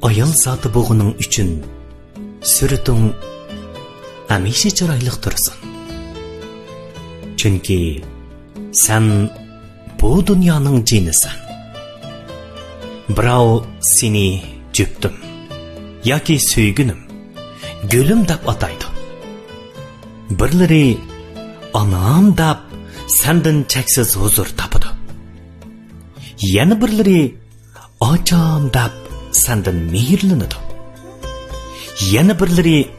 ayol zoti bo'g'ining uchun surating hamisha chiroyli tursin. Chunki sen bu dunyoning jinisan. Birov seni jüptim yoki suygunim, gülüm deb ataydi. Birlari anam deb senden cheksiz huzur topadi. Yana birlari ocham deb senden mehrlanadi. Yana birlari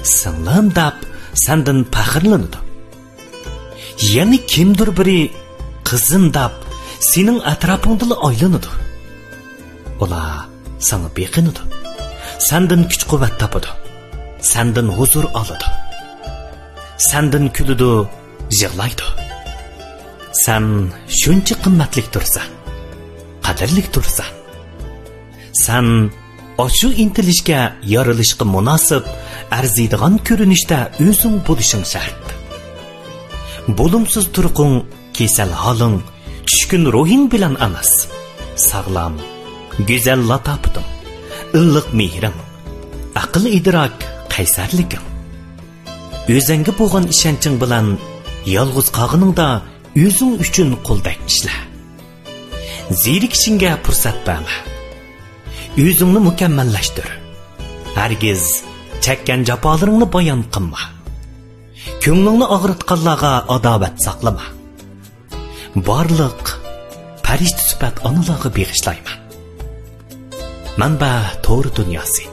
singlim deb senden faxrlanadi. Yana kimdir biri qizim deb sening atrofingda aylanadi. Ular sana beqinadi. Senden kuch-quvvat topadi. Senden huzur oladi. Senden kuladi, yig'laydi. Sen shuncha qimmatlik tursan, qadrlik tursan. Sen oshu intilishga, yorilishga munosib, arziydigan ko'rinishda o'zing bo'lishing shart. Bo'lumsiz turqing, kesal holing, tushkun ruhing bilan emas, sog'lom, go'zal latofating, illiq mehring, aql idrok, qaysarliging. O'zingga bo'lgan ishonching bilan yolg'iz qolganingda o'zing uchun qo'ldak ishla. Zerikishingga fursat berma. O'zingni mukammallashtir. Hargiz chekkan jafolaringni bayon qilma. Ko'nglingni og'ritganlarga adovat saqlama. Barliq farishta sifat onalarga beg'ishlayman. Manba to'g'ri dunyosi.